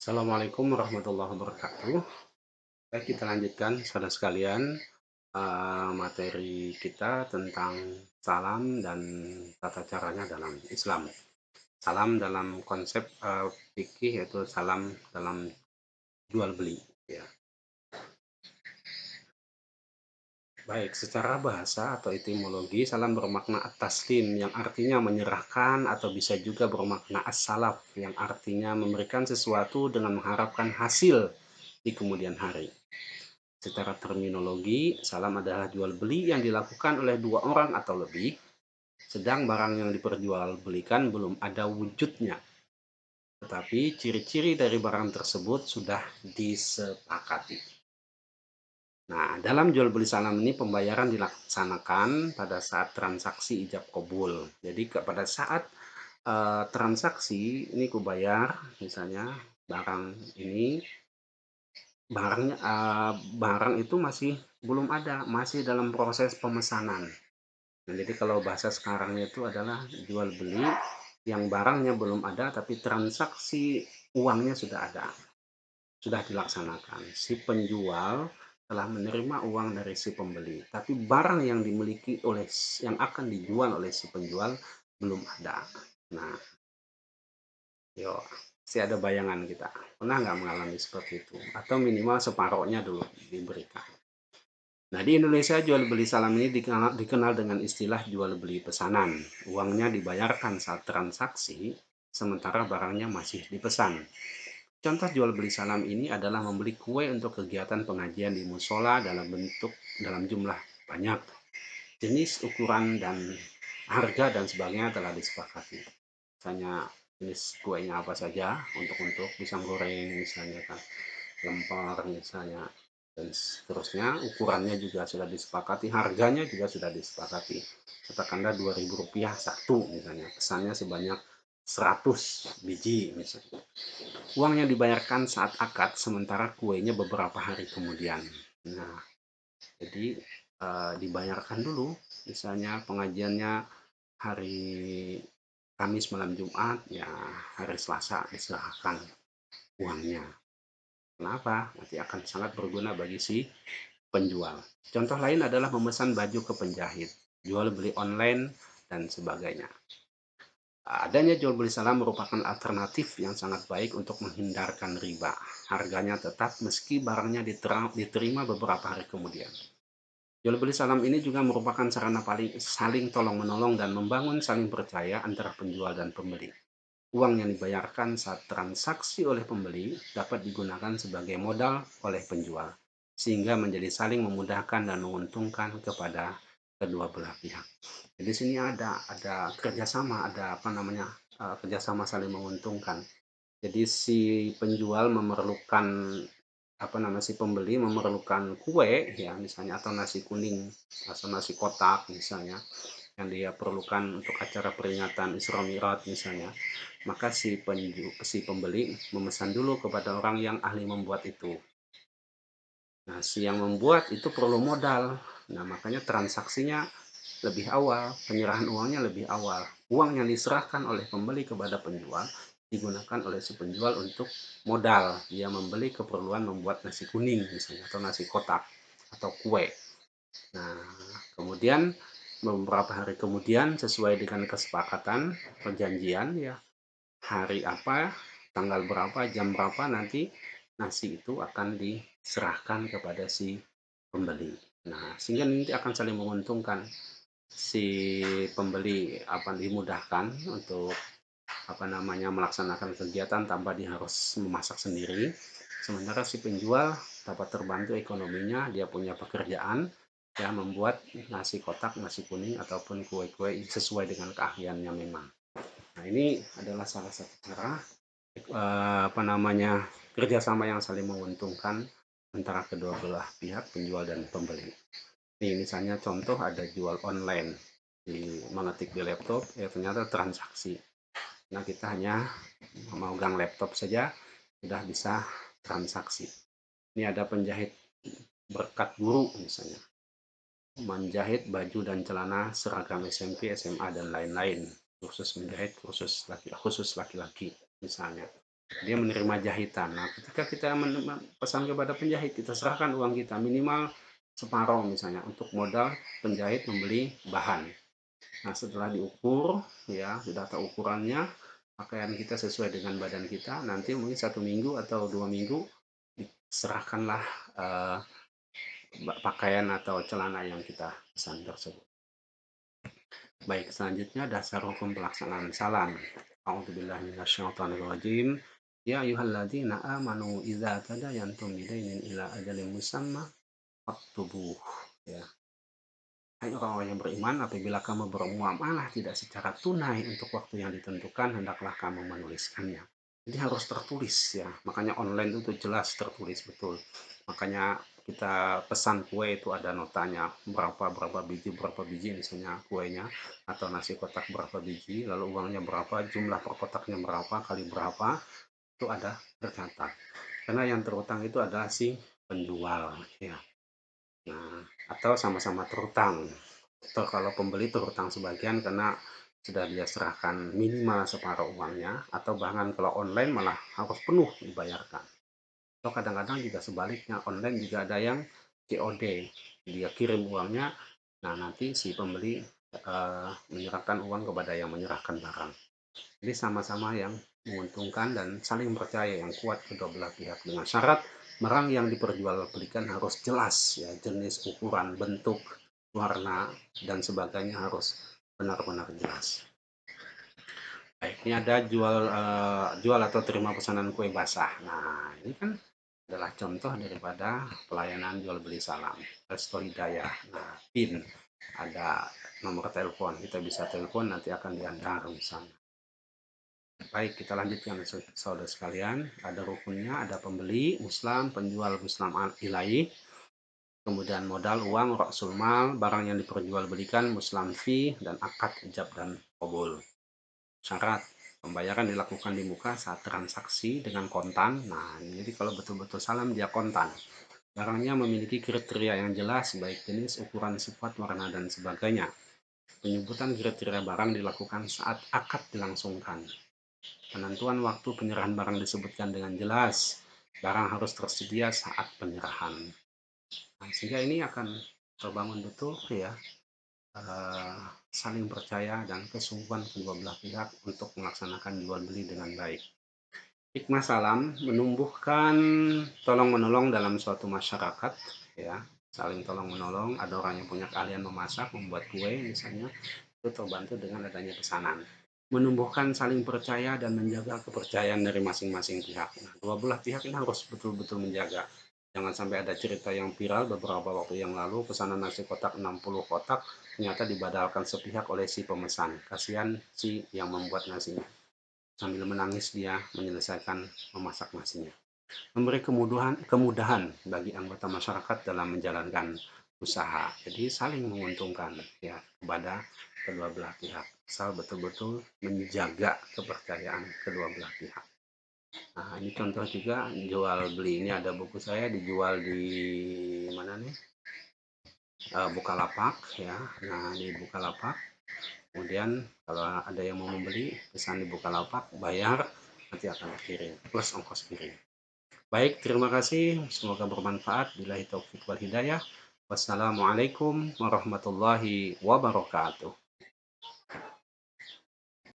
Assalamualaikum warahmatullahi wabarakatuh. Baik, kita lanjutkan saudara sekalian, materi kita tentang salam dan tata caranya dalam Islam. Salam dalam konsep, fikih yaitu salam dalam jual beli, ya. Baik, secara bahasa atau etimologi, salam bermakna at-taslim yang artinya menyerahkan atau bisa juga bermakna as-salaf yang artinya memberikan sesuatu dengan mengharapkan hasil di kemudian hari. Secara terminologi, salam adalah jual beli yang dilakukan oleh dua orang atau lebih, sedang barang yang diperjualbelikan belum ada wujudnya, tetapi ciri-ciri dari barang tersebut sudah disepakati. Nah, dalam jual beli salam ini pembayaran dilaksanakan pada saat transaksi ijab kabul. Jadi pada saat transaksi ini kubayar, misalnya barang ini barang itu masih belum ada, masih dalam proses pemesanan. Nah, jadi kalau bahasa sekarangnya itu adalah jual beli yang barangnya belum ada tapi transaksi uangnya sudah ada, sudah dilaksanakan. Si penjual telah menerima uang dari si pembeli, tapi barang yang dimiliki oleh yang akan dijual oleh si penjual belum ada. Nah, yuk, masih ada bayangan kita. Pernah nggak mengalami seperti itu? Atau minimal separohnya dulu diberikan. Nah, di Indonesia jual beli salam ini dikenal dengan istilah jual beli pesanan. Uangnya dibayarkan saat transaksi, sementara barangnya masih dipesan. Contoh jual beli salam ini adalah membeli kue untuk kegiatan pengajian di musola dalam jumlah banyak. Jenis, ukuran, dan harga dan sebagainya telah disepakati. Misalnya jenis kuenya apa saja untuk pisang goreng misalnya kan, lemper misalnya, dan seterusnya. Ukurannya juga sudah disepakati, harganya juga sudah disepakati. Katakanlah Rp2.000 satu misalnya, pesannya sebanyak 100 biji misalnya. Uang yang dibayarkan saat akad, sementara kuenya beberapa hari kemudian. Nah, jadi dibayarkan dulu, misalnya pengajiannya hari Kamis malam Jumat, ya hari Selasa diserahkan uangnya. Kenapa? Nanti akan sangat berguna bagi si penjual. Contoh lain adalah memesan baju ke penjahit, jual beli online, dan sebagainya. Adanya jual beli salam merupakan alternatif yang sangat baik untuk menghindarkan riba. Harganya tetap meski barangnya diterima beberapa hari kemudian. Jual beli salam ini juga merupakan sarana saling tolong-menolong dan membangun saling percaya antara penjual dan pembeli. Uang yang dibayarkan saat transaksi oleh pembeli dapat digunakan sebagai modal oleh penjual, sehingga menjadi saling memudahkan dan menguntungkan kepada kedua belah pihak. Jadi sini ada kerjasama, ada kerjasama saling menguntungkan. Jadi si penjual memerlukan si pembeli memerlukan kue ya misalnya, atau nasi kuning atau nasi kotak misalnya, yang dia perlukan untuk acara peringatan Isra Mi'raj misalnya, maka si pembeli memesan dulu kepada orang yang ahli membuat itu. Nah, si yang membuat itu perlu modal. Nah, makanya transaksinya lebih awal, penyerahan uangnya lebih awal. Uang yang diserahkan oleh pembeli kepada penjual digunakan oleh si penjual untuk modal. Dia membeli keperluan membuat nasi kuning misalnya, atau nasi kotak, atau kue. Nah, kemudian beberapa hari kemudian sesuai dengan kesepakatan perjanjian ya, hari apa, tanggal berapa, jam berapa nanti nasi itu akan diserahkan kepada si pembeli. Nah, sehingga nanti akan saling menguntungkan. Si pembeli akan dimudahkan untuk melaksanakan kegiatan tanpa dia harus memasak sendiri. Sementara si penjual dapat terbantu ekonominya, dia punya pekerjaan ya membuat nasi kotak, nasi kuning ataupun kue-kue sesuai dengan keahliannya memang. Nah, ini adalah salah satu cara kerjasama yang saling menguntungkan antara kedua belah pihak, penjual dan pembeli. Nih, misalnya contoh ada jual online, mengetik di laptop, ya ternyata transaksi. Nah, kita hanya memegang laptop saja sudah bisa transaksi. Ini ada penjahit berkat guru misalnya, menjahit baju dan celana seragam SMP, SMA, dan lain-lain. Khusus menjahit khusus laki-laki misalnya. dia menerima jahitan. Nah, ketika kita pesan kepada penjahit, kita serahkan uang kita minimal separuh misalnya untuk modal penjahit membeli bahan. Nah, setelah diukur, ya, data ukurannya, pakaian kita sesuai dengan badan kita, nanti mungkin 1 minggu atau 2 minggu diserahkanlah eh, pakaian atau celana yang kita pesan tersebut. Baik, selanjutnya dasar hukum pelaksanaan salam. A'udzubillahi minasyaitonirrajim. Ya ayyuhalladzina amanu idza tadayantum bidainin ila ajalin musamma faktubuh. Ya. Hai orang-orang yang beriman, apabila kamu bermuamalah tidak secara tunai untuk waktu yang ditentukan, hendaklah kamu menuliskannya. Jadi harus tertulis ya. Makanya online itu jelas tertulis betul. Makanya kita pesan kue itu ada notanya berapa biji misalnya kuenya, atau nasi kotak berapa biji, lalu uangnya berapa, jumlah per kotaknya berapa kali berapa, itu ada tercatat. Karena yang terutang itu adalah si penjual ya. Nah, atau sama-sama terutang. Atau kalau pembeli terutang sebagian karena sudah dia serahkan minimal separuh uangnya, atau bahkan kalau online malah harus penuh dibayarkan. Atau kadang-kadang juga sebaliknya, online juga ada yang COD, dia kirim uangnya, nah nanti si pembeli menyerahkan uang kepada yang menyerahkan barang. Jadi sama-sama yang menguntungkan dan saling percaya yang kuat kedua belah pihak, dengan syarat barang yang diperjualbelikan harus jelas ya, jenis, ukuran, bentuk, warna dan sebagainya harus benar-benar jelas. Baik, ini ada jual atau terima pesanan kue basah. Nah, ini kan adalah contoh daripada pelayanan jual beli salam. Resto Hidayah. Nah, PIN, ada nomor telepon, kita bisa telepon nanti akan diantar misalnya. Baik, kita lanjutkan saudara sekalian. Ada rukunnya, ada pembeli, muslam, penjual, muslam ilaih. Kemudian modal, uang, roksul mal, barang yang diperjualbelikan, muslam fee, dan akad, ijab, dan qabul. Syarat, pembayaran dilakukan di muka saat transaksi dengan kontan. Nah, jadi kalau betul-betul salam dia kontan. Barangnya memiliki kriteria yang jelas, baik jenis, ukuran, sifat, warna, dan sebagainya. Penyebutan kriteria barang dilakukan saat akad dilangsungkan. Penentuan waktu penyerahan barang disebutkan dengan jelas. Barang harus tersedia saat penyerahan. Nah, sehingga ini akan terbangun betul ya, saling percaya dan kesungguhan kedua belah pihak untuk melaksanakan jual beli dengan baik. Hikmah salam menumbuhkan tolong menolong dalam suatu masyarakat ya, saling tolong menolong. Ada orang yang punya keahlian memasak, membuat kue misalnya, itu terbantu dengan adanya pesanan. Menumbuhkan saling percaya dan menjaga kepercayaan dari masing-masing pihak. Nah, dua belah pihak ini harus betul-betul menjaga. Jangan sampai ada cerita yang viral beberapa waktu yang lalu, pesanan nasi kotak 60 kotak ternyata dibadalkan sepihak oleh si pemesan. Kasihan si yang membuat nasinya. Sambil menangis dia menyelesaikan memasak nasinya. Memberi kemudahan bagi anggota masyarakat dalam menjalankan usaha. Jadi saling menguntungkan ya kepada kedua belah pihak. Asal betul-betul menjaga kepercayaan kedua belah pihak. Nah, ini contoh juga jual beli. Ini ada buku saya dijual di mana nih? Bukalapak ya. Nah, di Bukalapak. Kemudian kalau ada yang mau membeli, pesan di Bukalapak, bayar, nanti akan dikirim plus ongkos kirim. Baik, terima kasih. Semoga bermanfaat. Billahi taufik wal hidayah. Wassalamualaikum warahmatullahi wabarakatuh.